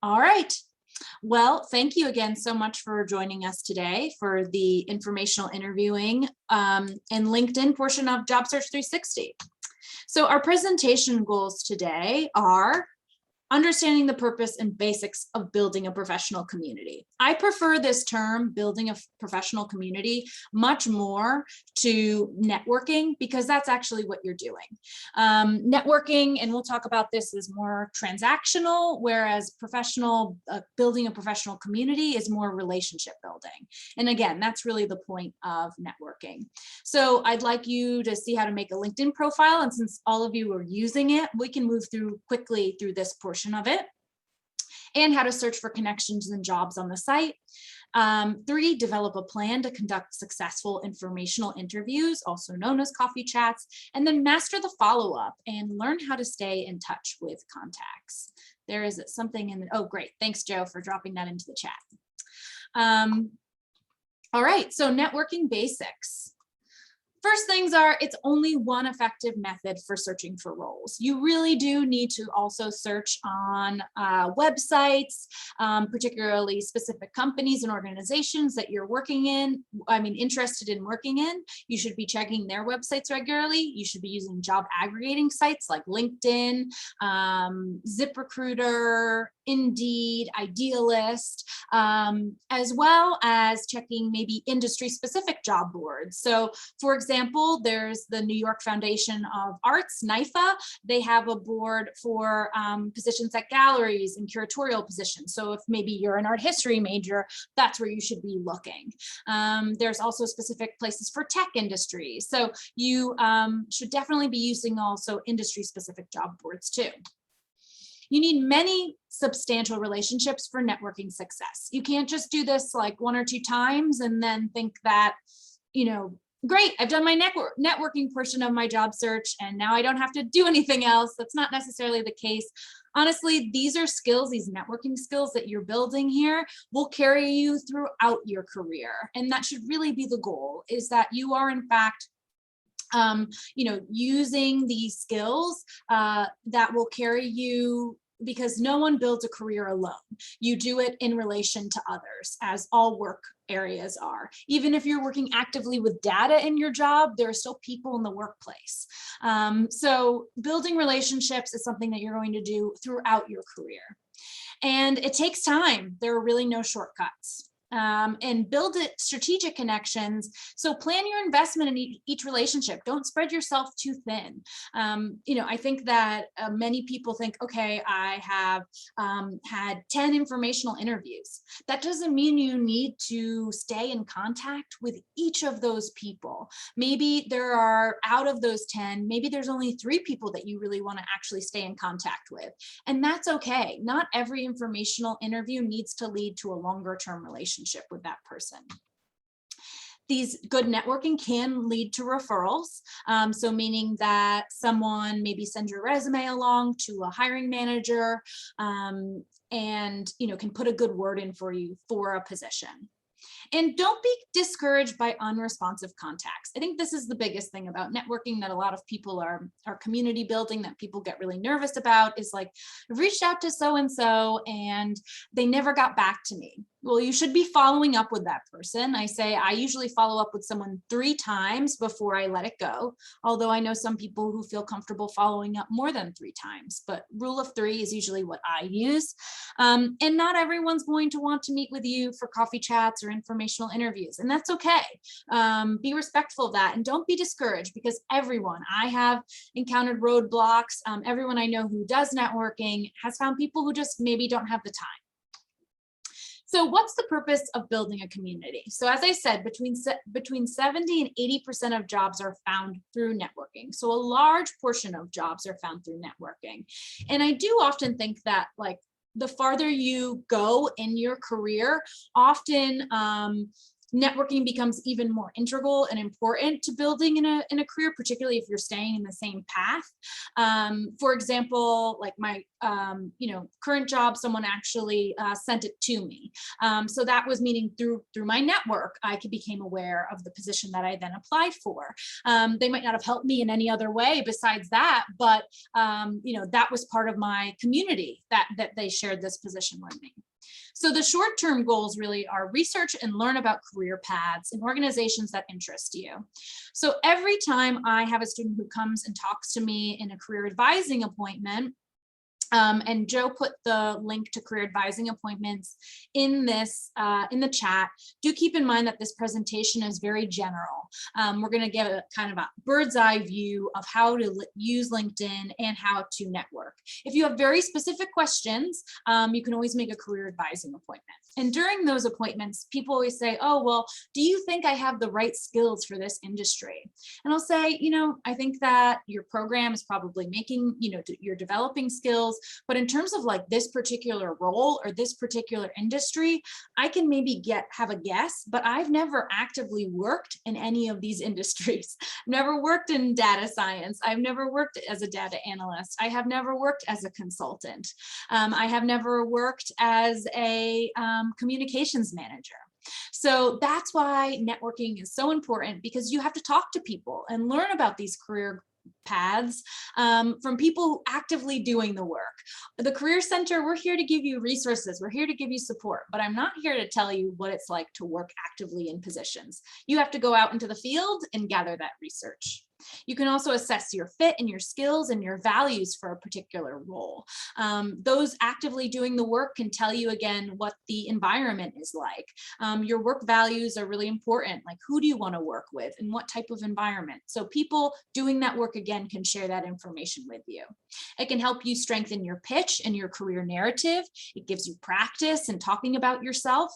All right. Well, thank you again so much for joining us today for the informational interviewing and LinkedIn portion of Job Search 360. So our presentation goals today are understanding the purpose and basics of building a professional community. I prefer this term, building a professional community, much more to networking, because that's actually what you're doing. Networking, and we'll talk about this, is more transactional, whereas building a professional community is more relationship building. And again, that's really the point of networking. So I'd like you to see how to make a LinkedIn profile. And since all of you are using it, we can move quickly through this portion of it, and how to search for connections and jobs on the site. 3, develop a plan to conduct successful informational interviews, also known as coffee chats, and then master the follow-up and learn how to stay in touch with contacts. There is something in the, oh great, thanks Joe for dropping that into the chat. All right, so networking basics. First things are, it's only one effective method for searching for roles. You really do need to also search on websites, particularly specific companies and organizations that you're interested in working in. You should be checking their websites regularly. You should be using job aggregating sites like LinkedIn, ZipRecruiter, Indeed, Idealist, as well as checking maybe industry-specific job boards. So, for example, there's the New York Foundation of Arts, NYFA. They have a board for positions at galleries and curatorial positions. So if maybe you're an art history major, that's where you should be looking. There's also specific places for tech industries. So you should definitely be using also industry-specific job boards too. You need many substantial relationships for networking success. You can't just do this like 1 or 2 times and then think that, great, I've done my networking portion of my job search and now I don't have to do anything else. That's not necessarily the case. Honestly, these are skills, these networking skills that you're building here will carry you throughout your career. And that should really be the goal, is that you are in fact using these skills that will carry you, because no one builds a career alone. You do it in relation to others, as all work areas are. Even if you're working actively with data in your job, there are still people in the workplace. So building relationships is something that you're going to do throughout your career. And it takes time. There are really no shortcuts. And build it strategic connections. So plan your investment in each relationship. Don't spread yourself too thin. I think that many people think, okay, I have had 10 informational interviews. That doesn't mean you need to stay in contact with each of those people. Maybe there are, out of those 10, maybe there's only 3 people that you really want to actually stay in contact with. And that's okay. Not every informational interview needs to lead to a longer term relationship with that person. These good networking can lead to referrals. So meaning that someone maybe sends your resume along to a hiring manager and can put a good word in for you for a position. And don't be discouraged by unresponsive contacts. I think this is the biggest thing about networking that a lot of people are community building, that people get really nervous about, is like, I've reached out to so-and-so and they never got back to me. Well, you should be following up with that person. I usually follow up with someone 3 times before I let it go. Although I know some people who feel comfortable following up more than 3 times, but rule of 3 is usually what I use. And not everyone's going to want to meet with you for coffee chats or informational interviews, and that's okay. Be respectful of that and don't be discouraged, because I have encountered roadblocks. Everyone I know who does networking has found people who just maybe don't have the time. So what's the purpose of building a community? So as I said, between 70 and 80% of jobs are found through networking. So a large portion of jobs are found through networking. And I do often think that, like, the farther you go in your career, often networking becomes even more integral and important to building in a career, particularly if you're staying in the same path. For example, like my current job, someone actually sent it to me. So that was meaning through my network, I became aware of the position that I then applied for. They might not have helped me in any other way besides that, but that was part of my community that they shared this position with me. So the short-term goals really are research and learn about career paths in organizations that interest you. So every time I have a student who comes and talks to me in a career advising appointment, and Joe put the link to career advising appointments in this in the chat. Do keep in mind that this presentation is very general. We're going to give a kind of a bird's eye view of how to use LinkedIn and how to network. If you have very specific questions, you can always make a career advising appointment. And during those appointments, people always say, oh, well, do you think I have the right skills for this industry? And I'll say, I think that your program is probably making, you're developing skills. But in terms of like this particular role or this particular industry, I can maybe have a guess, but I've never actively worked in any of these industries. Never worked in data science. I've never worked as a data analyst. I have never worked as a consultant. I have never worked as a communications manager. So that's why networking is so important, because you have to talk to people and learn about these career paths from people actively doing the work. The Career Center, we're here to give you resources. We're here to give you support, but I'm not here to tell you what it's like to work actively in positions. You have to go out into the field and gather that research. You can also assess your fit and your skills and your values for a particular role. Those actively doing the work can tell you again what the environment is like. Your work values are really important, like who do you want to work with and what type of environment. So people doing that work again can share that information with you. It can help you strengthen your pitch and your career narrative. It gives you practice in talking about yourself.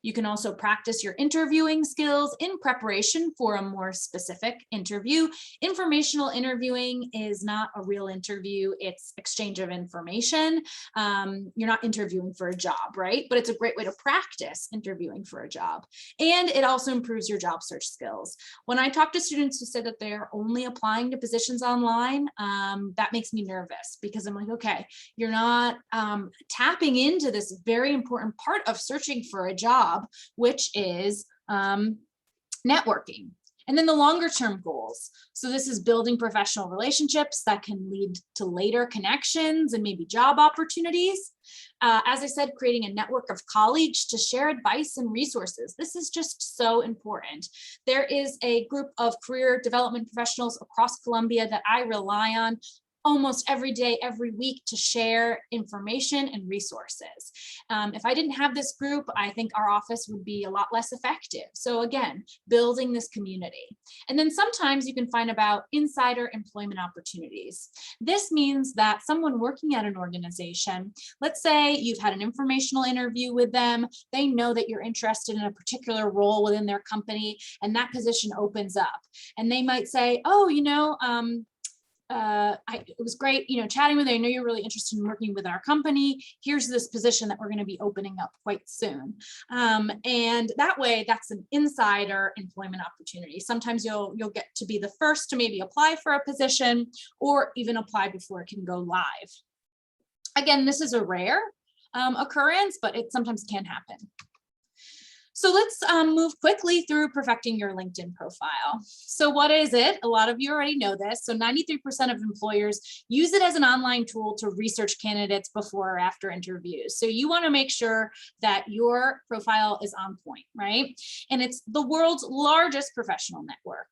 You can also practice your interviewing skills in preparation for a more specific interview. Informational interviewing is not a real interview. It's exchange of information. You're not interviewing for a job, right? But it's a great way to practice interviewing for a job. And it also improves your job search skills. When I talk to students who say that they're only applying to positions online, that makes me nervous, because I'm like, okay, you're not tapping into this very important part of searching for a job, which is networking. And then the longer term goals. So this is building professional relationships that can lead to later connections and maybe job opportunities. As I said, creating a network of colleagues to share advice and resources. This is just so important. There is a group of career development professionals across Columbia that I rely on almost every day, every week, to share information and resources. If I didn't have this group, I think our office would be a lot less effective. So again, building this community. And then sometimes you can find about insider employment opportunities. This means that someone working at an organization, let's say you've had an informational interview with them, they know that you're interested in a particular role within their company, and that position opens up. And they might say, oh, it was great, chatting with you. I know you're really interested in working with our company. Here's this position that we're going to be opening up quite soon. And that way, that's an insider employment opportunity. Sometimes you'll get to be the first to maybe apply for a position, or even apply before it can go live. Again, this is a rare occurrence, but it sometimes can happen. So let's move quickly through perfecting your LinkedIn profile. So what is it? A lot of you already know this. So 93% of employers use it as an online tool to research candidates before or after interviews. So you want to make sure that your profile is on point, right? And it's the world's largest professional network.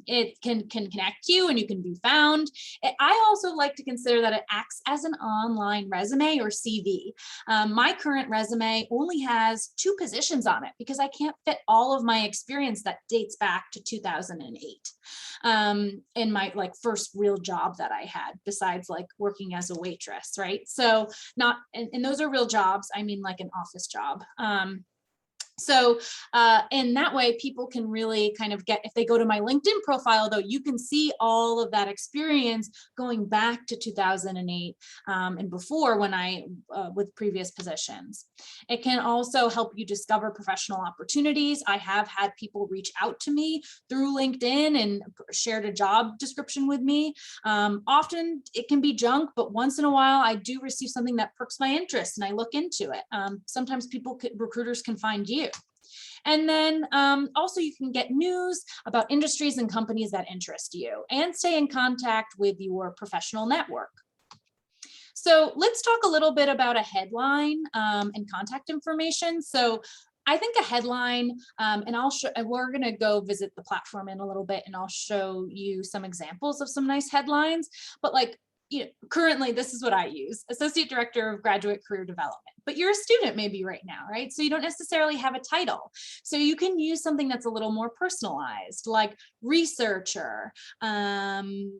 It can connect you and you can be found. I also like to consider that it acts as an online resume or CV. My current resume only has 2 positions on it because I can't fit all of my experience that dates back to 2008 in my first real job that I had, besides working as a waitress, right? So and those are real jobs. I mean like an office job. So in that way, people can really kind of get, if they go to my LinkedIn profile, though, you can see all of that experience going back to 2008 and before, when with previous positions. It can also help you discover professional opportunities. I have had people reach out to me through LinkedIn and shared a job description with me. Often it can be junk, but once in a while I do receive something that perks my interest and I look into it. Sometimes recruiters can find you. And then also you can get news about industries and companies that interest you and stay in contact with your professional network. So let's talk a little bit about a headline and contact information. So I think a headline, and we're going to go visit the platform in a little bit, and I'll show you some examples of some nice headlines. But currently, this is what I use: Associate Director of Graduate Career Development. But you're a student maybe right now, right? So you don't necessarily have a title. So you can use something that's a little more personalized, like researcher, science,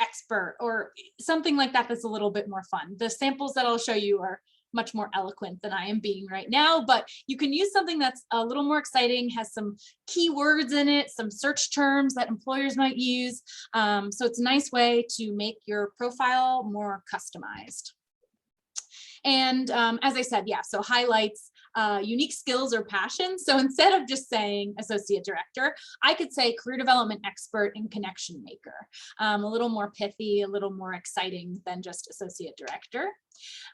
expert, or something like that that's a little bit more fun. The samples that I'll show you are much more eloquent than I am being right now, but you can use something that's a little more exciting, has some keywords in it, some search terms that employers might use. So it's a nice way to make your profile more customized. And as I said, so highlights unique skills or passions. So instead of just saying associate director, I could say career development expert and connection maker. A little more pithy, a little more exciting than just associate director.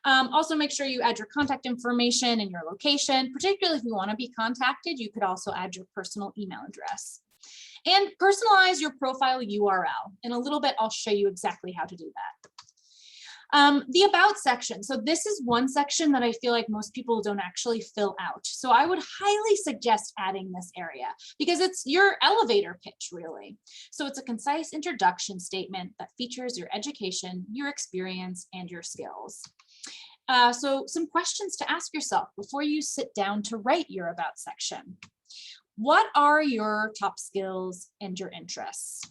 Also make sure you add your contact information and your location. Particularly if you want to be contacted, you could also add your personal email address. And personalize your profile URL. In a little bit, I'll show you exactly how to do that. The about section. So this is one section that I feel like most people don't actually fill out. So I would highly suggest adding this area because it's your elevator pitch, really. So it's a concise introduction statement that features your education, your experience, and your skills. So some questions to ask yourself before you sit down to write your about section. What are your top skills and your interests?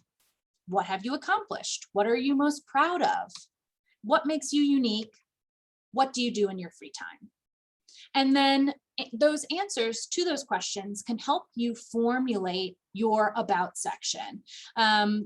What have you accomplished? What are you most proud of? What makes you unique? What do you do in your free time? And then those answers to those questions can help you formulate your about section,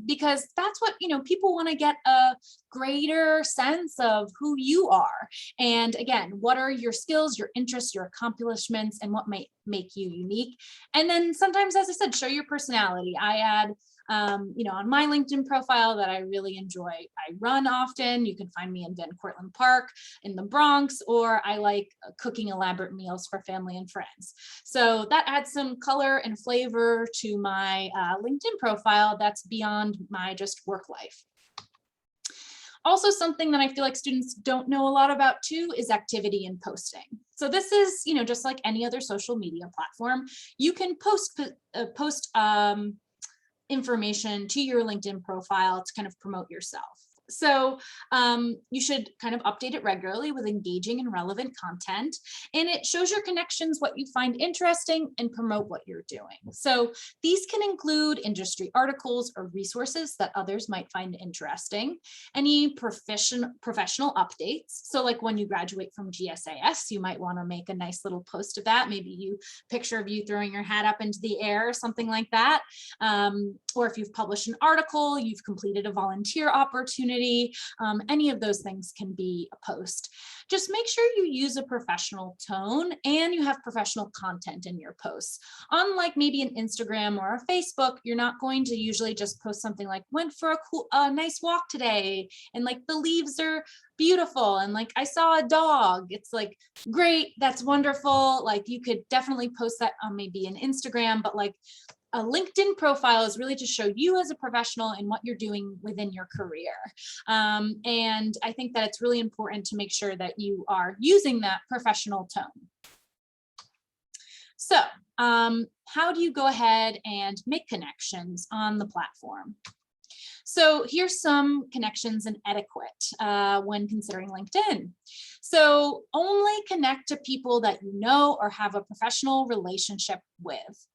because that's what, people want to get a greater sense of who you are. And again, what are your skills, your interests, your accomplishments, and what might make you unique? And then sometimes, as I said, show your personality. I add on my LinkedIn profile that I really enjoy. I run often. You can find me in Van Cortlandt Park in the Bronx, or I like cooking elaborate meals for family and friends. So that adds some color and flavor to my LinkedIn profile that's beyond my just work life. Also, something that I feel like students don't know a lot about too is activity and posting. So this is, just like any other social media platform, you can post information to your LinkedIn profile to kind of promote yourself. So you should kind of update it regularly with engaging and relevant content, and it shows your connections, what you find interesting, and promote what you're doing. So these can include industry articles or resources that others might find interesting, any professional updates. So like when you graduate from GSAS, you might want to make a nice little post of that. Maybe you picture of you throwing your hat up into the air or something like that. Or if you've published an article, you've completed a volunteer opportunity, any of those things can be a post. Just make sure you use a professional tone and you have professional content in your posts. Unlike maybe an Instagram or a Facebook, you're not going to usually just post something like went for a nice walk today, and like the leaves are beautiful, and like I saw a dog. It's like, great, that's wonderful. Like you could definitely post that on maybe an Instagram, but like a LinkedIn profile is really to show you as a professional and what you're doing within your career. And I think that it's really important to make sure that you are using that professional tone. So how do you go ahead and make connections on the platform? So here's some connections and etiquette when considering LinkedIn. So only connect to people that you know or have a professional relationship with.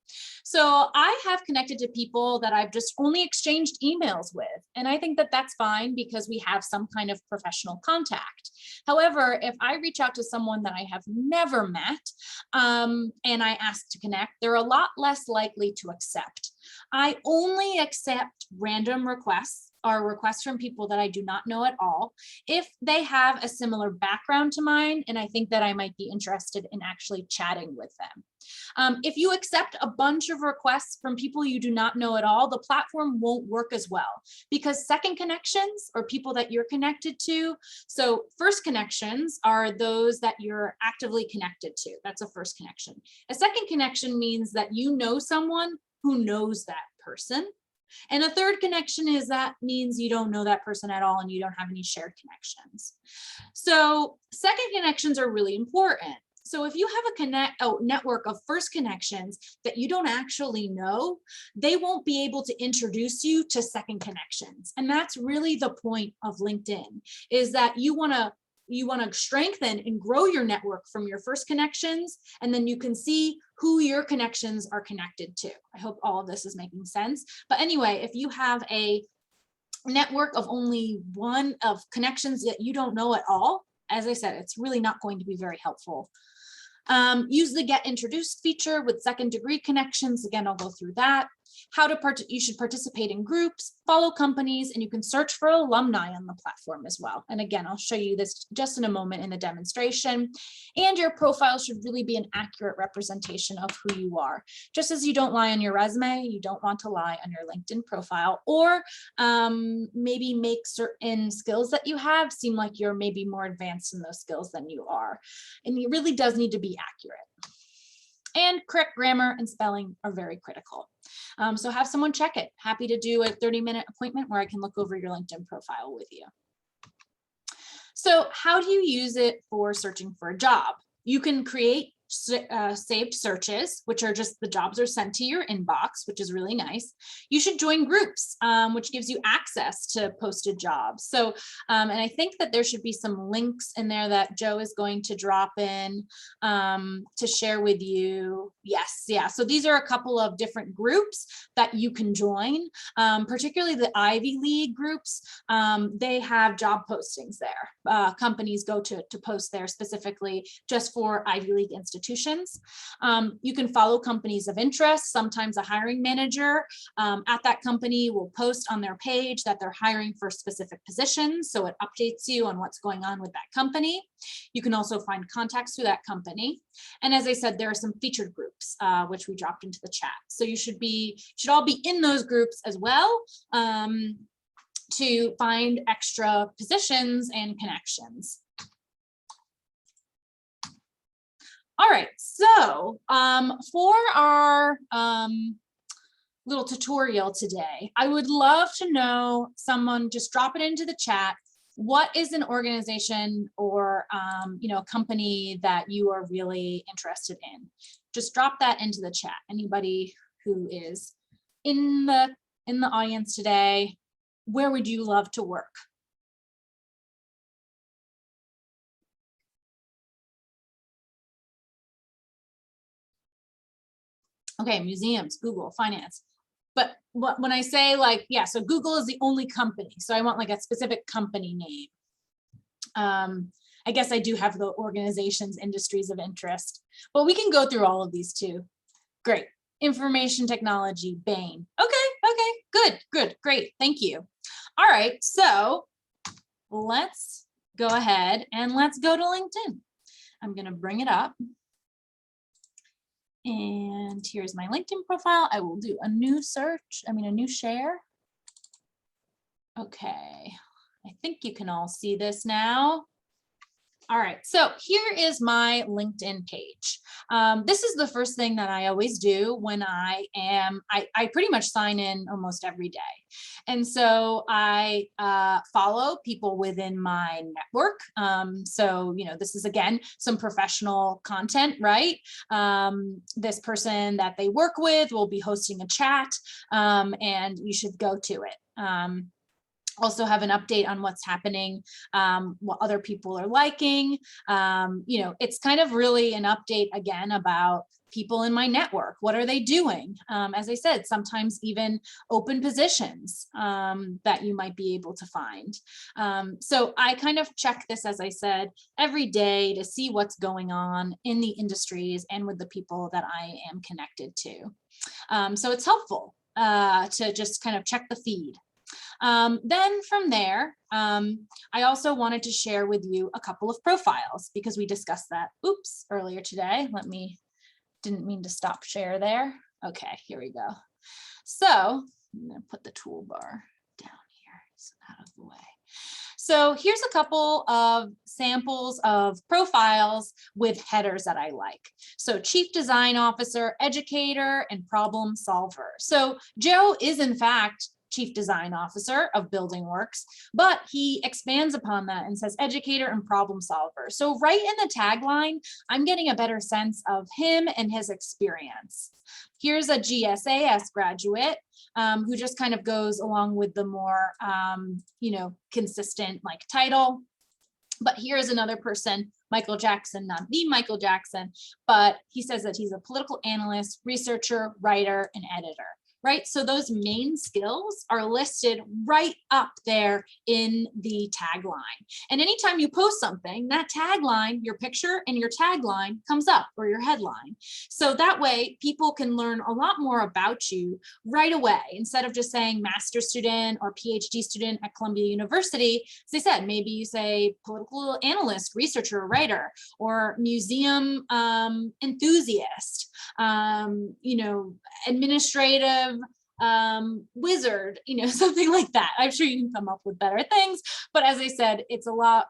So I have connected to people that I've just only exchanged emails with. And I think that that's fine because we have some kind of professional contact. However, if I reach out to someone that I have never met and I ask to connect, they're a lot less likely to accept. I only accept random requests or requests from people that I do not know at all if they have a similar background to mine and I think that I might be interested in actually chatting with them. If you accept a bunch of requests from people you do not know at all, the platform won't work as well because second connections or people that you're connected to. So first connections are those that you're actively connected to. That's a first connection. A second connection means that you know someone who knows that person. And a third connection is that means you don't know that person at all and you don't have any shared connections. So second connections are really important. So if you have a network of first connections that you don't actually know, they won't be able to introduce you to second connections. And that's really the point of LinkedIn, is that you want to strengthen and grow your network from your first connections, and then you can see who your connections are connected to. I hope all of this is making sense. But anyway, if you have a network of only one of connections that you don't know at all, as I said, it's really not going to be very helpful. Use the get introduced feature with second degree connections. Again, I'll go through that. You should participate in groups, follow companies, and you can search for alumni on the platform as well. And again, I'll show you this just in a moment in the demonstration. And your profile should really be an accurate representation of who you are. Just as you don't lie on your resume, you don't want to lie on your LinkedIn profile, or maybe make certain skills that you have seem like you're maybe more advanced in those skills than you are. And it really does need to be accurate. And correct grammar and spelling are very critical. So have someone check it. Happy to do a 30-minute appointment where I can look over your LinkedIn profile with you. So how do you use it for searching for a job? You can create saved searches, which are just the jobs are sent to your inbox, which is really nice. You should join groups, which gives you access to posted jobs. So, and I think that there should be some links in there that Joe is going to drop in to share with you. Yes, yeah. So these are a couple of different groups that you can join, particularly the Ivy League groups. They have job postings there. Companies go to post there specifically just for Ivy League institutions. You can follow companies of interest. Sometimes a hiring manager at that company will post on their page that they're hiring for specific positions. So it updates you on what's going on with that company. You can also find contacts through that company. And as I said, there are some featured groups, which we dropped into the chat. So you should all be in those groups as well to find extra positions and connections. All right, so for our little tutorial today, I would love to know, someone just drop it into the chat. What is an organization or a company that you are really interested in? Just drop that into the chat. Anybody who is in the audience today, where would you love to work? Okay, museums, Google, finance. But when I say so Google is the only company. So I want like a specific company name. I guess I do have the organizations, industries of interest, but we can go through all of these too. Great. Information technology, Bain. Okay, good, great. Thank you. All right, so let's go ahead and let's go to LinkedIn. I'm going to bring it up. And here's my LinkedIn profile. I will do a new share. Okay, I think you can all see this now. All right, so here is my LinkedIn page. This is the first thing that I always do when I pretty much sign in almost every day. And so I follow people within my network. So, this is again, some professional content, right? This person that they work with will be hosting a chat and you should go to it. Also have an update on what's happening, what other people are liking. It's kind of really an update again about people in my network. What are they doing? As I said, sometimes even open positions that you might be able to find. So I kind of check this, as I said, every day to see what's going on in the industries and with the people that I am connected to. So it's helpful to just kind of check the feed. Then from there, I also wanted to share with you a couple of profiles because we discussed that, earlier today. Didn't mean to stop share there. Okay, here we go. So I'm gonna put the toolbar down here, so out of the way. So here's a couple of samples of profiles with headers that I like. So Chief Design Officer, Educator, and Problem Solver. So Joe is in fact Chief Design Officer of Building Works, but he expands upon that and says educator and problem solver. So right in the tagline, I'm getting a better sense of him and his experience. Here's a GSAS graduate who just kind of goes along with the more, consistent like title. But here's another person, Michael Jackson, not the Michael Jackson, but he says that he's a political analyst, researcher, writer, and editor. Right? So those main skills are listed right up there in the tagline. And anytime you post something, that tagline, your picture and your tagline comes up, or your headline. So that way people can learn a lot more about you right away, instead of just saying master's student or PhD student at Columbia University. As I said, maybe you say political analyst, researcher, writer, or museum enthusiast, administrative wizard, something like that. I'm sure you can come up with better things, but as I said, it's a lot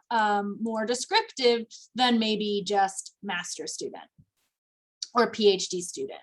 more descriptive than maybe just master's student or PhD student.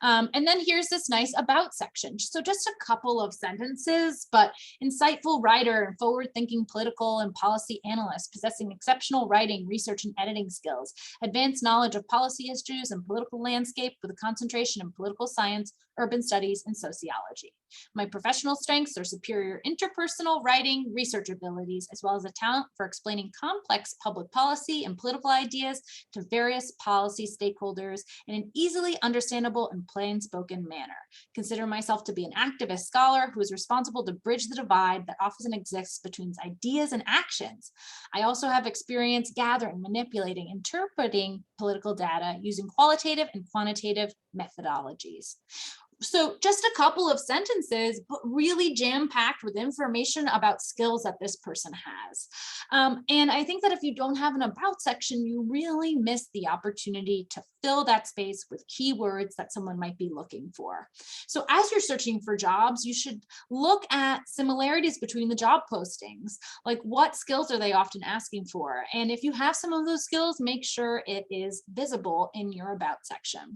And then here's this nice about section. So just a couple of sentences, but insightful writer and forward-thinking political and policy analyst, possessing exceptional writing, research, and editing skills, advanced knowledge of policy issues and political landscape with a concentration in political science, urban studies, and sociology. My professional strengths are superior interpersonal writing, research abilities, as well as a talent for explaining complex public policy and political ideas to various policy stakeholders in an easily understandable and plain-spoken manner. Consider myself to be an activist scholar who is responsible to bridge the divide that often exists between ideas and actions. I also have experience gathering, manipulating, interpreting political data using qualitative and quantitative methodologies. So just a couple of sentences, but really jam-packed with information about skills that this person has. And I think that if you don't have an about section, you really miss the opportunity to fill that space with keywords that someone might be looking for. So as you're searching for jobs, you should look at similarities between the job postings, like what skills are they often asking for? And if you have some of those skills, make sure it is visible in your about section.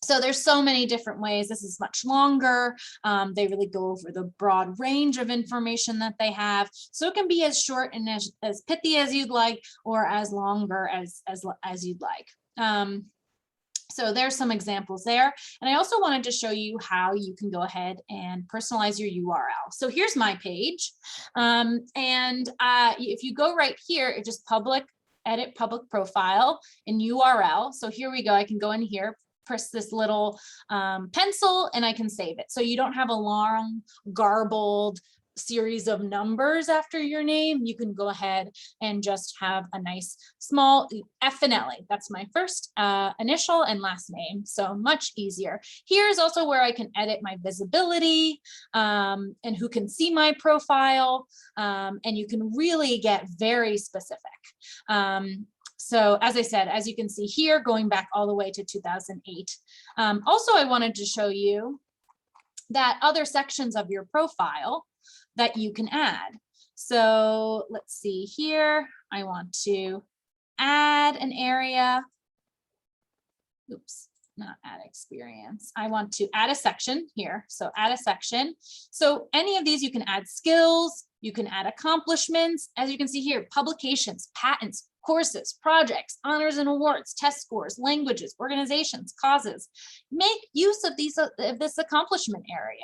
So there's so many different ways. This is much longer. They really go over the broad range of information that they have. So it can be as short and as pithy as you'd like, or as longer as you'd like. So there's some examples there. And I also wanted to show you how you can go ahead and personalize your URL. So here's my page. If you go right here, it just edit public profile and URL. So here we go. I can go in here, press this little pencil, and I can save it. So you don't have a long, garbled series of numbers after your name. You can go ahead and just have a nice small F and L. That's my first initial and last name. So much easier. Here's also where I can edit my visibility and who can see my profile. And you can really get very specific. So as I said, as you can see here, going back all the way to 2008. Also, I wanted to show you that other sections of your profile that you can add. So let's see here. I want to add an area. Oops, not add experience. I want to add a section here. So add a section. So any of these, you can add skills, you can add accomplishments. As you can see here, publications, patents, courses, projects, honors and awards, test scores, languages, organizations, causes. Make use of this accomplishment area.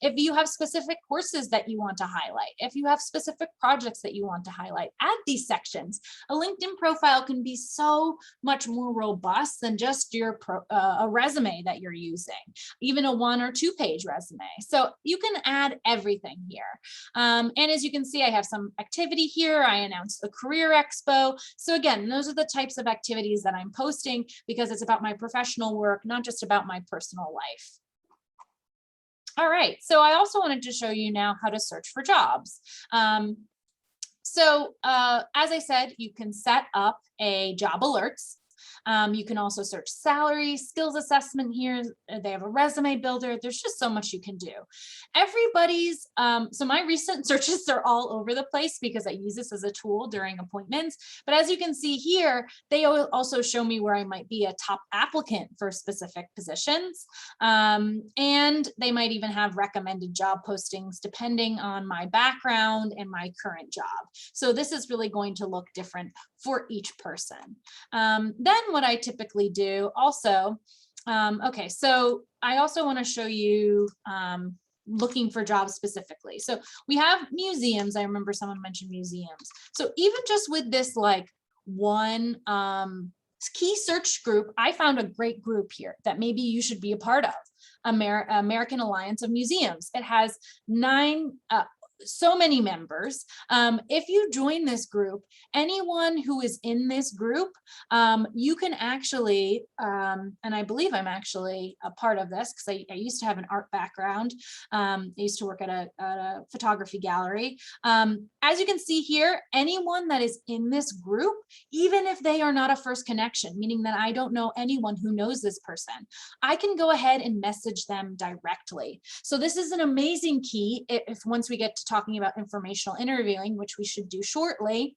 If you have specific courses that you want to highlight, if you have specific projects that you want to highlight, add these sections. A LinkedIn profile can be so much more robust than just your a resume that you're using, even a 1 or 2 page resume. So you can add everything here. And as you can see, I have some activity here. I announced the Career Expo. So again, those are the types of activities that I'm posting because it's about my professional work, not just about my personal life. All right, so I also wanted to show you now how to search for jobs. As I said, you can set up a job alerts. You can also search salary, skills assessment here. They have a resume builder. There's just so much you can do. Everybody's, so my recent searches are all over the place because I use this as a tool during appointments. But as you can see here, they also show me where I might be a top applicant for specific positions. And they might even have recommended job postings depending on my background and my current job. So this is really going to look different for each person. Then what I typically do also, okay, so I also want to show you looking for jobs specifically. So we have museums. I remember someone mentioned museums. So even just with this like one key search group, I found a great group here that maybe you should be a part of. American Alliance of Museums. It has so many members. If you join this group, anyone who is in this group, you can actually, and I believe I'm actually a part of this because I used to have an art background. I used to work at a photography gallery. As you can see here, anyone that is in this group, even if they are not a first connection, meaning that I don't know anyone who knows this person, I can go ahead and message them directly. So this is an amazing key if once we get to talking about informational interviewing, which we should do shortly,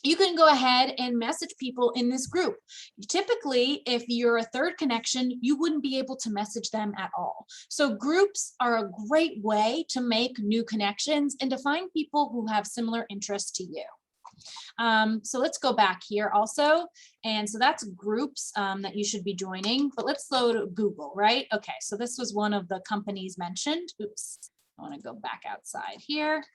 you can go ahead and message people in this group. Typically, if you're a third connection, you wouldn't be able to message them at all. So groups are a great way to make new connections and to find people who have similar interests to you. So let's go back here also. And so that's groups that you should be joining, but let's load Google, right? Okay, so this was one of the companies mentioned. Oops. I want to go back outside here.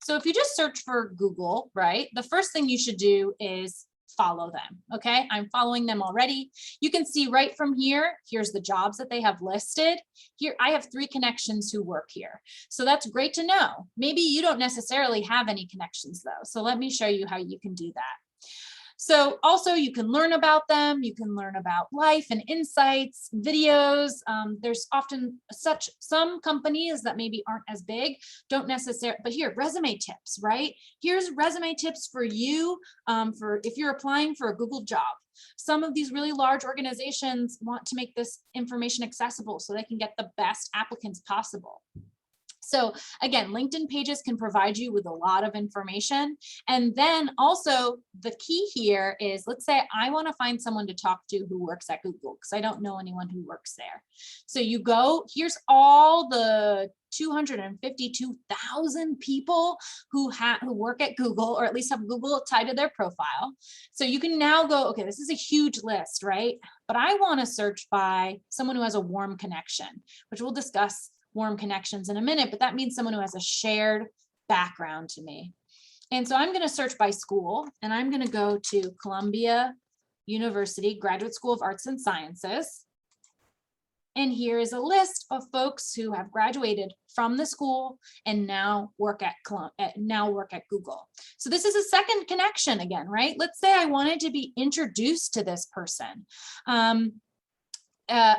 So if you just search for Google, right, the first thing you should do is follow them. Okay, I'm following them already. You can see right from here, here's the jobs that they have listed. Here, I have 3 connections who work here. So that's great to know. Maybe you don't necessarily have any connections though. So let me show you how you can do that. So also you can learn about them. You can learn about life and insights, videos. There's often some companies that maybe aren't as big, don't necessarily, but here, resume tips, right? Here's resume tips for you for if you're applying for a Google job. Some of these really large organizations want to make this information accessible so they can get the best applicants possible. So again, LinkedIn pages can provide you with a lot of information. And then also the key here is, let's say I want to find someone to talk to who works at Google because I don't know anyone who works there. So you go, here's all the 252,000 people who work at Google, or at least have Google tied to their profile. So you can now go, okay, this is a huge list, right? But I want to search by someone who has a warm connection, which we'll discuss warm connections in a minute, but that means someone who has a shared background to me. And so I'm going to search by school, and I'm going to go to Columbia University Graduate School of Arts and Sciences. And here is a list of folks who have graduated from the school and now work at Google. So this is a second connection again, right? Let's say I wanted to be introduced to this person.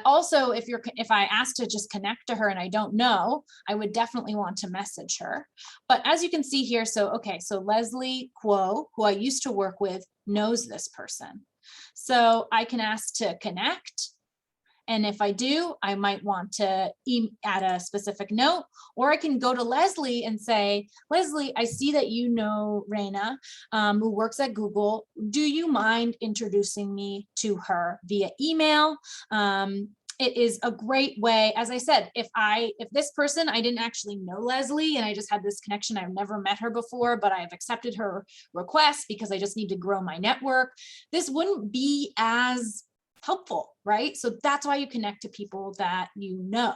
Also, if I asked to just connect to her and I don't know, I would definitely want to message her. But as you can see here, so Leslie Kuo, who I used to work with, knows this person. So I can ask to connect. And if I do, I might want to add a specific note, or I can go to Leslie and say, Leslie, I see that you know Raina, who works at Google. Do you mind introducing me to her via email? it is a great way. As I said, if this person, I didn't actually know Leslie and I just had this connection, I've never met her before, but I've accepted her request because I just need to grow my network, this wouldn't be as helpful, right? So that's why you connect to people that you know.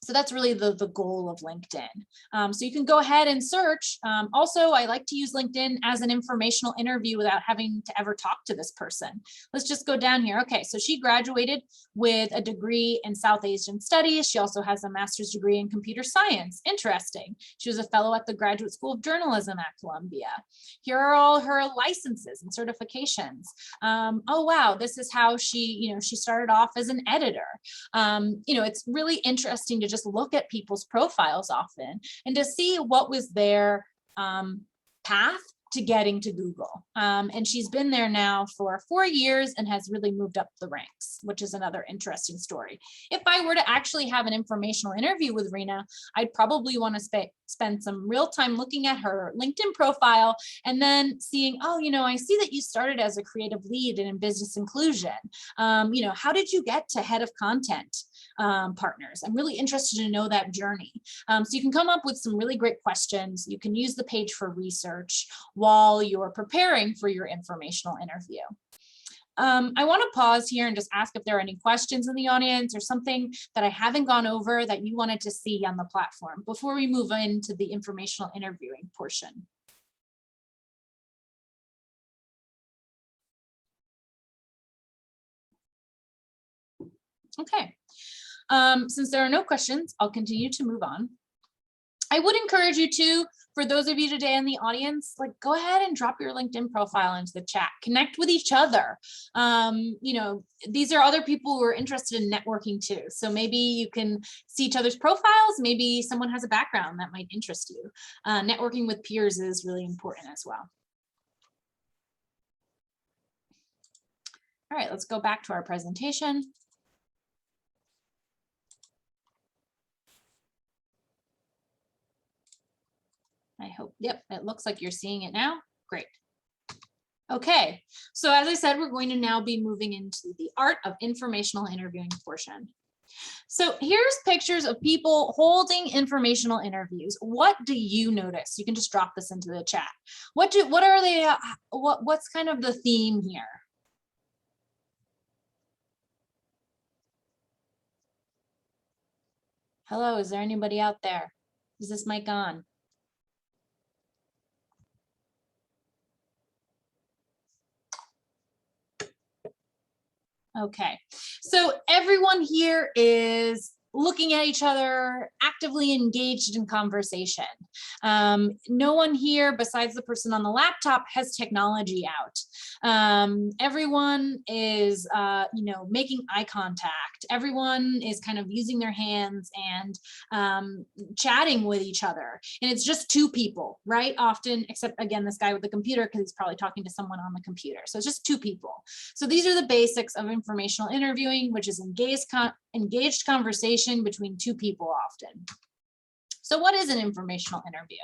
So that's really the goal of LinkedIn. So you can go ahead and search. Also, I like to use LinkedIn as an informational interview without having to ever talk to this person. Let's just go down here. Okay, so she graduated with a degree in South Asian Studies. She also has a master's degree in computer science. Interesting. She was a fellow at the Graduate School of Journalism at Columbia. Here are all her licenses and certifications. Oh, wow, this is how she started off as an editor. It's really interesting to just look at people's profiles often and to see what was their path to getting to Google. And she's been there now for 4 years and has really moved up the ranks, which is another interesting story. If I were to actually have an informational interview with Rena, I'd probably want to spend some real time looking at her LinkedIn profile and then seeing, oh, I see that you started as a creative lead in business inclusion. How did you get to head of content partners? I'm really interested to know that journey. So you can come up with some really great questions. You can use the page for research while you're preparing for your informational interview. I want to pause here and just ask if there are any questions in the audience or something that I haven't gone over that you wanted to see on the platform before we move into the informational interviewing portion. Okay. Since there are no questions, I'll continue to move on. I would encourage you to, for those of you today in the audience, go ahead and drop your LinkedIn profile into the chat, connect with each other. These are other people who are interested in networking too. So maybe you can see each other's profiles. Maybe someone has a background that might interest you. Networking with peers is really important as well. All right, let's go back to our presentation. I hope, yep, it looks like you're seeing it now. Great. Okay, so as I said, we're going to now be moving into the art of informational interviewing portion. So here's pictures of people holding informational interviews. What do you notice? You can just drop this into the chat. What are they, what's kind of the theme here? Hello, is there anybody out there? Is this mic on? Okay, so everyone here is looking at each other, actively engaged in conversation. No one here besides the person on the laptop has technology out. Everyone is, making eye contact. Everyone is kind of using their hands and chatting with each other. And it's just two people, right? Often, except again, this guy with the computer, because he's probably talking to someone on the computer. So it's just two people. So these are the basics of informational interviewing, which is engaged conversation between two people often. So what is an informational interview?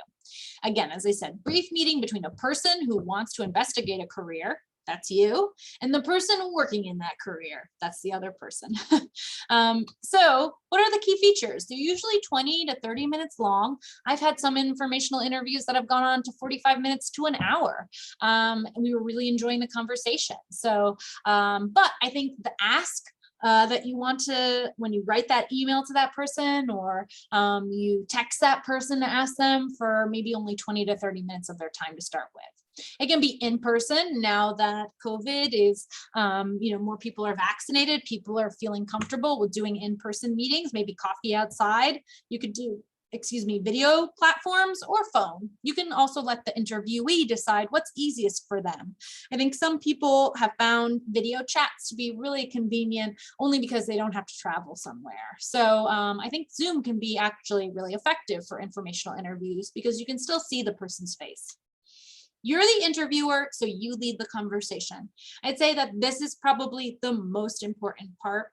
Again, as I said, brief meeting between a person who wants to investigate a career, that's you, and the person working in that career, that's the other person. So what are the key features? They're usually 20 to 30 minutes long. I've had some informational interviews that have gone on to 45 minutes to an hour. And we were really enjoying the conversation. So, but I think the ask that you want to, when you write that email to that person or you text that person to ask them for maybe only 20 to 30 minutes of their time to start with. It can be in person now that COVID is, more people are vaccinated, people are feeling comfortable with doing in-person meetings, maybe coffee outside. You could do video platforms or phone. You can also let the interviewee decide what's easiest for them. I think some people have found video chats to be really convenient only because they don't have to travel somewhere. So I think Zoom can be actually really effective for informational interviews because you can still see the person's face. You're the interviewer, so you lead the conversation. I'd say that this is probably the most important part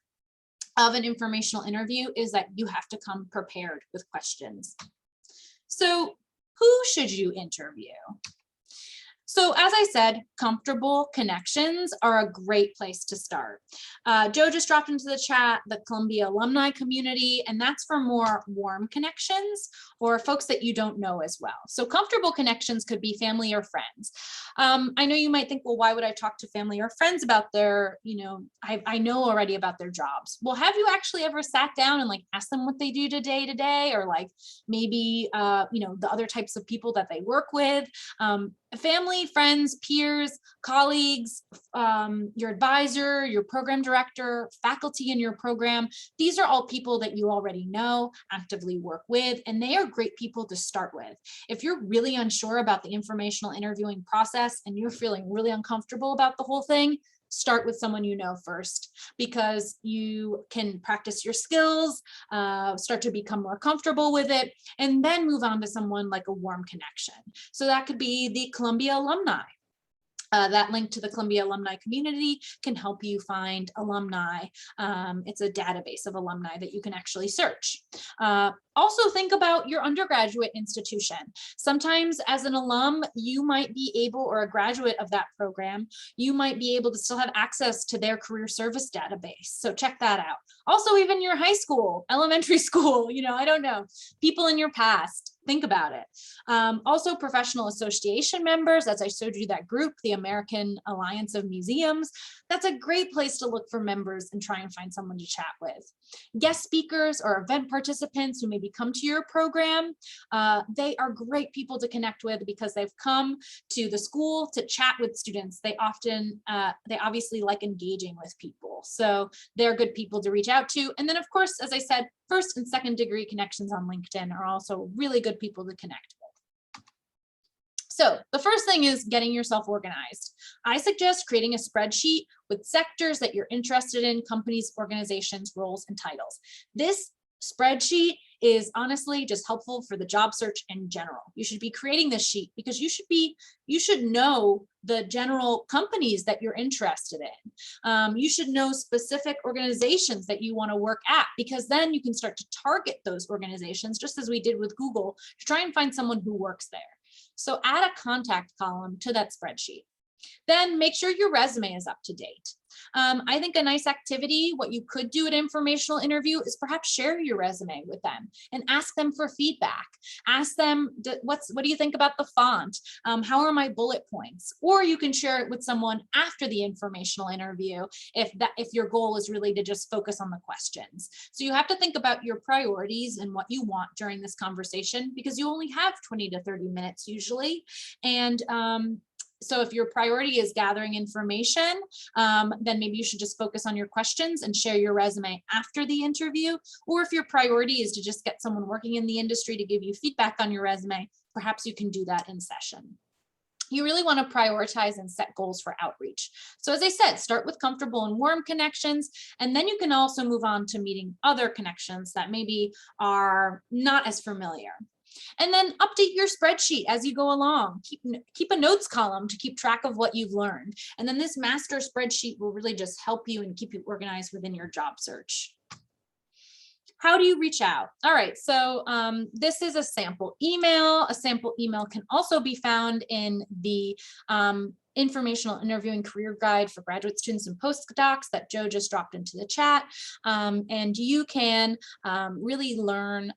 of an informational interview is that you have to come prepared with questions. So who should you interview? So as I said, comfortable connections are a great place to start. Joe just dropped into the chat the Columbia alumni community, and that's for more warm connections or folks that you don't know as well. So comfortable connections could be family or friends. I know you might think, well, why would I talk to family or friends about their, I know already about their jobs. Well, have you actually ever sat down and like asked them what they do day to day, or like maybe, the other types of people that they work with? Family, friends, peers, colleagues, your advisor, your program director, faculty in your program. These are all people that you already know, actively work with, and they are great people to start with. If you're really unsure about the informational interviewing process and you're feeling really uncomfortable about the whole thing, start with someone you know first, because you can practice your skills, start to become more comfortable with it, and then move on to someone like a warm connection. So that could be the Columbia alumni. That link to the Columbia alumni community can help you find alumni. It's a database of alumni that you can actually search. Also think about your undergraduate institution. Sometimes as an alum, you might be able, or a graduate of that program, you might be able to still have access to their career service database. So check that out. Also, even your high school, elementary school, I don't know, people in your past. Think about it. Also, professional association members, as I showed you that group, the American Alliance of Museums, that's a great place to look for members and try and find someone to chat with. Guest speakers or event participants who maybe come to your program, they are great people to connect with because they've come to the school to chat with students. They obviously like engaging with people. So they're good people to reach out to. And then of course, as I said, first and second degree connections on LinkedIn are also really good people to connect with. So the first thing is getting yourself organized. I suggest creating a spreadsheet with sectors that you're interested in, companies, organizations, roles, and titles. This spreadsheet is honestly just helpful for the job search in general. You should be creating this sheet because you should know the general companies that you're interested in. You should know specific organizations that you want to work at, because then you can start to target those organizations, just as we did with Google, to try and find someone who works there. So add a contact column to that spreadsheet. Then make sure your resume is up to date. I think a nice activity, what you could do at informational interview, is perhaps share your resume with them and ask them for feedback. Ask them, what do you think about the font? How are my bullet points? Or you can share it with someone after the informational interview if your goal is really to just focus on the questions. So you have to think about your priorities and what you want during this conversation, because you only have 20 to 30 minutes usually. And so if your priority is gathering information, then maybe you should just focus on your questions and share your resume after the interview. Or if your priority is to just get someone working in the industry to give you feedback on your resume, perhaps you can do that in session. You really want to prioritize and set goals for outreach. So as I said, start with comfortable and warm connections, and then you can also move on to meeting other connections that maybe are not as familiar. And then update your spreadsheet as you go along. Keep a notes column to keep track of what you've learned. And then this master spreadsheet will really just help you and keep you organized within your job search. How do you reach out? All right, so this is a sample email. A sample email can also be found in the Informational Interviewing Career Guide for Graduate Students and Postdocs that Joe just dropped into the chat. And you can really learn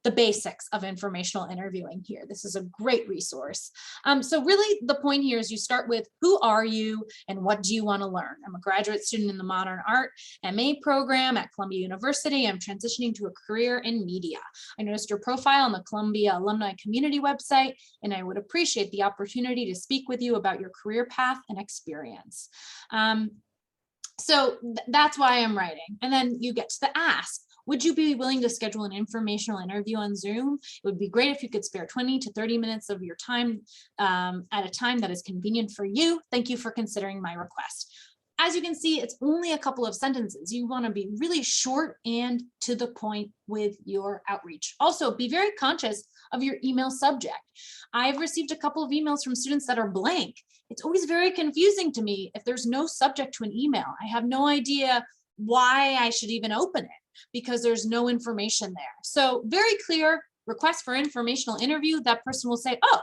the basics of informational interviewing here. This is a great resource. So really the point here is you start with, who are you and what do you want to learn? I'm a graduate student in the Modern Art MA program at Columbia University. I'm transitioning to a career in media. I noticed your profile on the Columbia Alumni Community website, and I would appreciate the opportunity to speak with you about your career path and experience. So that's why I'm writing. And then you get to the ask. Would you be willing to schedule an informational interview on Zoom? It would be great if you could spare 20 to 30 minutes of your time at a time that is convenient for you. Thank you for considering my request. As you can see, it's only a couple of sentences. You want to be really short and to the point with your outreach. Also, be very conscious of your email subject. I've received a couple of emails from students that are blank. It's always very confusing to me if there's no subject to an email. I have no idea why I should even open it because there's no information there. So very clear request for informational interview. That person will say, oh,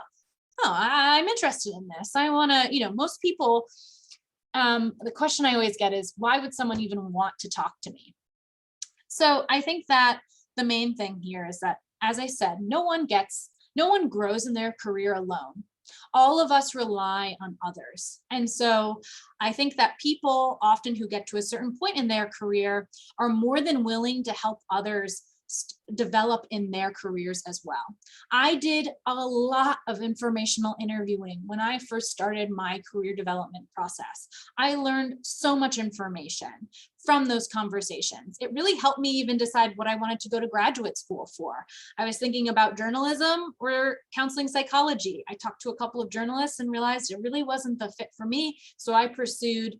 oh, I'm interested in this. I want to, most people, the question I always get is, why would someone even want to talk to me? So I think that the main thing here is that, as I said, no one grows in their career alone. All of us rely on others. And so I think that people often who get to a certain point in their career are more than willing to help others develop in their careers as well. I did a lot of informational interviewing when I first started my career development process. I learned so much information from those conversations. It really helped me even decide what I wanted to go to graduate school for. I was thinking about journalism or counseling psychology. I talked to a couple of journalists and realized it really wasn't the fit for me. So I pursued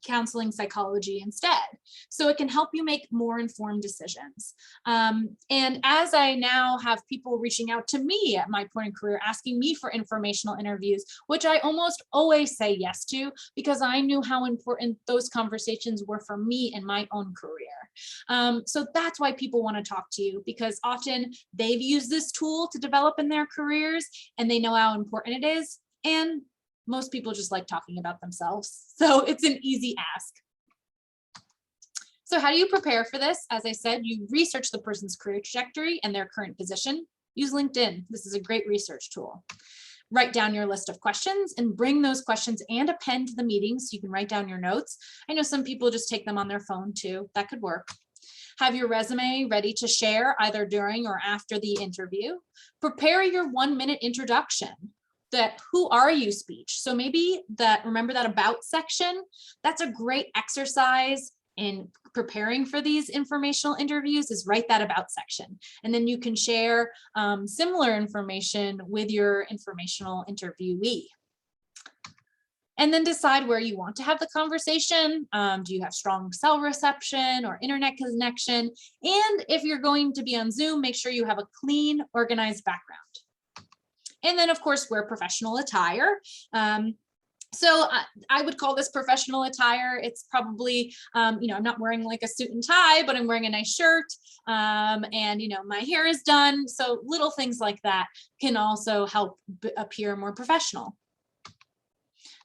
counseling psychology instead. So it can help you make more informed decisions. And as I now have people reaching out to me at my point in career, asking me for informational interviews, which I almost always say yes to, because I knew how important those conversations were for me in my own career. So that's why people want to talk to you, because often they've used this tool to develop in their careers and they know how important it is. And most people just like talking about themselves. So it's an easy ask. So how do you prepare for this? As I said, you research the person's career trajectory and their current position. Use LinkedIn. This is a great research tool. Write down your list of questions and bring those questions and a pen to the meeting so you can write down your notes. I know some people just take them on their phone too. That could work. Have your resume ready to share either during or after the interview. Prepare your 1-minute introduction. That who are you speech. So maybe remember that about section, that's a great exercise in preparing for these informational interviews, is write that about section. And then you can share similar information with your informational interviewee. And then decide where you want to have the conversation. Do you have strong cell reception or internet connection? And if you're going to be on Zoom, make sure you have a clean, organized background. And then, of course, wear professional attire. So I would call this professional attire. It's probably, I'm not wearing like a suit and tie, but I'm wearing a nice shirt, and, my hair is done. So little things like that can also help appear more professional.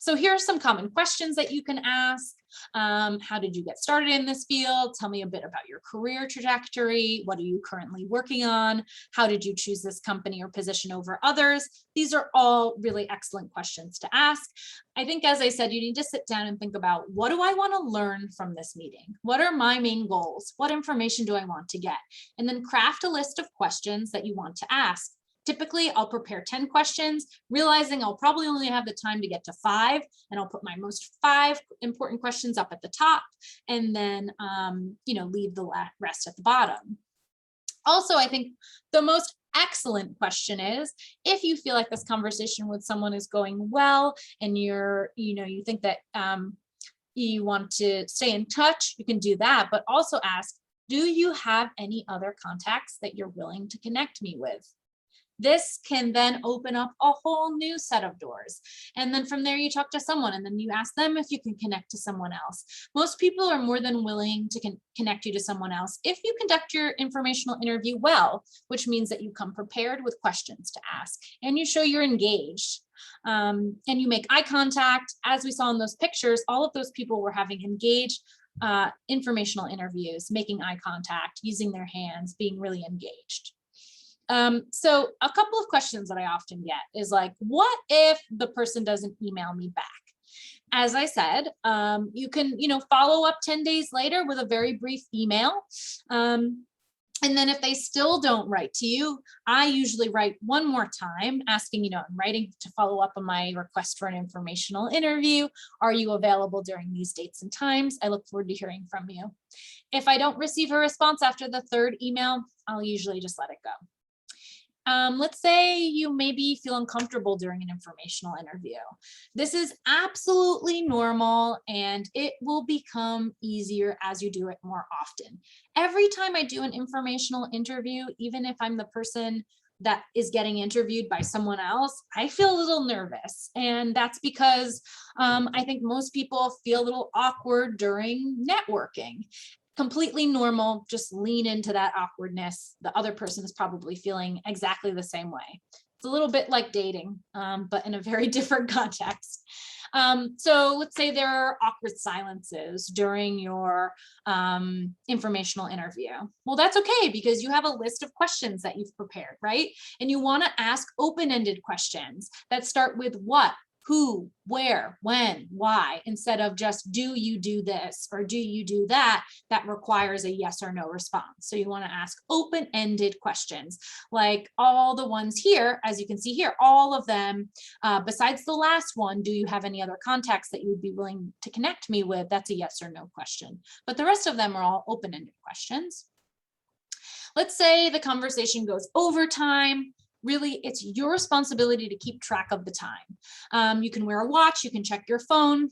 So here are some common questions that you can ask. How did you get started in this field? Tell me a bit about your career trajectory. What are you currently working on? How did you choose this company or position over others? These are all really excellent questions to ask. I think, as I said, you need to sit down and think about, what do I want to learn from this meeting? What are my main goals? What information do I want to get? And then craft a list of questions that you want to ask. Typically, I'll prepare 10 questions, realizing I'll probably only have the time to get to 5, and I'll put my most 5 important questions up at the top, and then, leave the rest at the bottom. Also, I think the most excellent question is, if you feel like this conversation with someone is going well, and you think that you want to stay in touch, you can do that, but also ask, do you have any other contacts that you're willing to connect me with? This can then open up a whole new set of doors. And then from there, you talk to someone and then you ask them if you can connect to someone else. Most people are more than willing to connect you to someone else if you conduct your informational interview well, which means that you come prepared with questions to ask and you show you're engaged. And you make eye contact. As we saw in those pictures, all of those people were having engaged informational interviews, making eye contact, using their hands, being really engaged. So a couple of questions that I often get is like, what if the person doesn't email me back? As I said, you can, follow up 10 days later with a very brief email. And then if they still don't write to you, I usually write one more time asking, I'm writing to follow up on my request for an informational interview. Are you available during these dates and times? I look forward to hearing from you. If I don't receive a response after the 3rd email, I'll usually just let it go. Let's say you maybe feel uncomfortable during an informational interview. This is absolutely normal, and it will become easier as you do it more often. Every time I do an informational interview, even if I'm the person that is getting interviewed by someone else, I feel a little nervous. And that's because I think most people feel a little awkward during networking. Completely normal, just lean into that awkwardness. The other person is probably feeling exactly the same way. It's a little bit like dating, but in a very different context. So let's say there are awkward silences during your informational interview. Well, that's okay because you have a list of questions that you've prepared, right? And you want to ask open-ended questions that start with what, who, where, when, why, instead of just do you do this or do you do that, that requires a yes or no response. So you want to ask open-ended questions like all the ones here, as you can see here, all of them, besides the last one, do you have any other contacts that you would be willing to connect me with? That's a yes or no question. But the rest of them are all open-ended questions. Let's say the conversation goes over time. Really, it's your responsibility to keep track of the time. You can wear a watch, you can check your phone.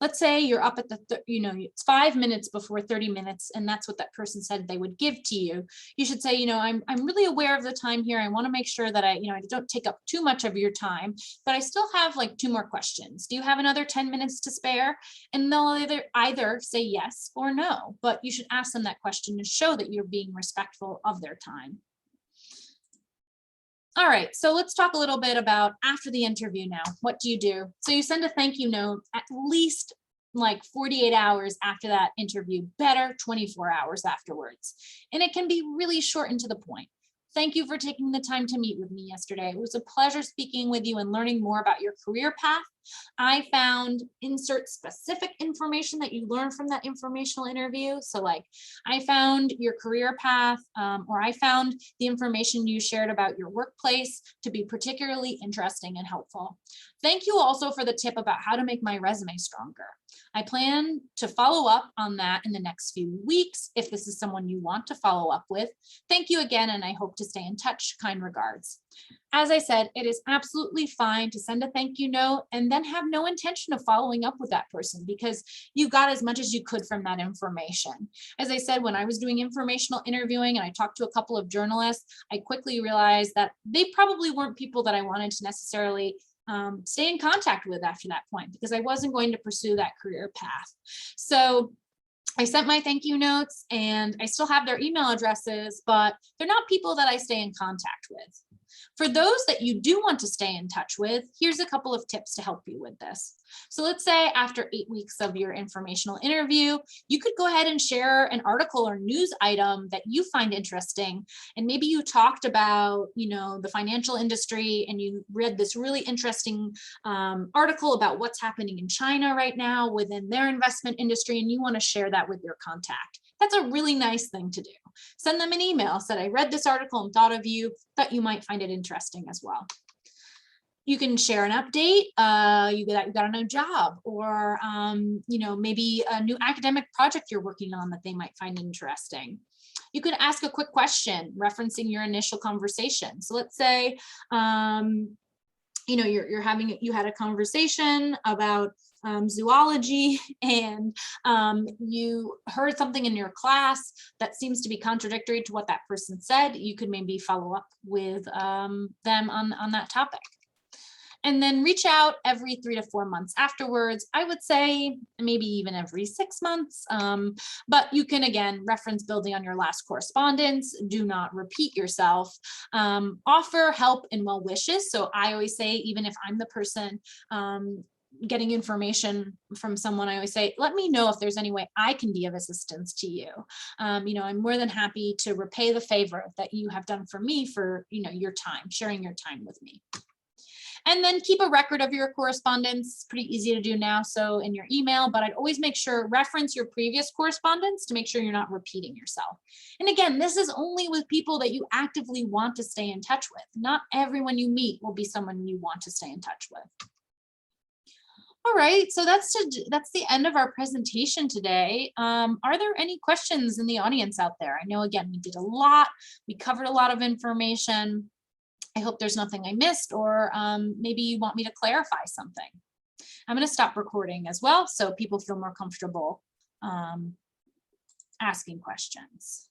Let's say you're up at it's 5 minutes before 30 minutes, and that's what that person said they would give to you. You should say, I'm really aware of the time here. I want to make sure that I don't take up too much of your time, but I still have like 2 more questions. Do you have another 10 minutes to spare? And they'll either say yes or no, but you should ask them that question to show that you're being respectful of their time. All right, so let's talk a little bit about after the interview now. What do you do? So you send a thank you note at least like 48 hours after that interview, better 24 hours afterwards. And it can be really short and to the point. Thank you for taking the time to meet with me yesterday. It was a pleasure speaking with you and learning more about your career path. I found insert specific information that you learned from that informational interview. So like I found your career path, or I found the information you shared about your workplace to be particularly interesting and helpful. Thank you also for the tip about how to make my resume stronger. I plan to follow up on that in the next few weeks if this is someone you want to follow up with. Thank you again, and I hope to stay in touch. Kind regards. As I said, it is absolutely fine to send a thank you note and then have no intention of following up with that person because you got as much as you could from that information. As I said, when I was doing informational interviewing and I talked to a couple of journalists, I quickly realized that they probably weren't people that I wanted to necessarily stay in contact with after that point because I wasn't going to pursue that career path. So I sent my thank you notes and I still have their email addresses, but they're not people that I stay in contact with. For those that you do want to stay in touch with, here's a couple of tips to help you with this. So let's say after 8 weeks of your informational interview, you could go ahead and share an article or news item that you find interesting. And maybe you talked about, the financial industry and you read this really interesting article about what's happening in China right now within their investment industry, and you want to share that with your contact. That's a really nice thing to do. Send them an email, said I read this article and thought of you, thought you might find it interesting as well. You can share an update, you got a new job, or maybe a new academic project you're working on that they might find interesting. You could ask a quick question referencing your initial conversation. So let's say you had a conversation about zoology and you heard something in your class that seems to be contradictory to what that person said. You could maybe follow up with them on that topic. And then reach out every 3 to 4 months afterwards. I would say maybe even every 6 months, but you can again reference building on your last correspondence. Do not repeat yourself. Offer help and well wishes. So I always say, even if I'm the person getting information from someone, I always say, let me know if there's any way I can be of assistance to you. I'm more than happy to repay the favor that you have done for me for your time, sharing your time with me. And then keep a record of your correspondence. Pretty easy to do now, so in your email, but I'd always make sure reference your previous correspondence to make sure you're not repeating yourself. And again, this is only with people that you actively want to stay in touch with. Not everyone you meet will be someone you want to stay in touch with. All right, so that's the end of our presentation today. Are there any questions in the audience out there? I know, again, we did a lot. We covered a lot of information. I hope there's nothing I missed, or maybe you want me to clarify something. I'm going to stop recording as well so people feel more comfortable asking questions.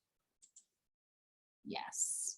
Yes.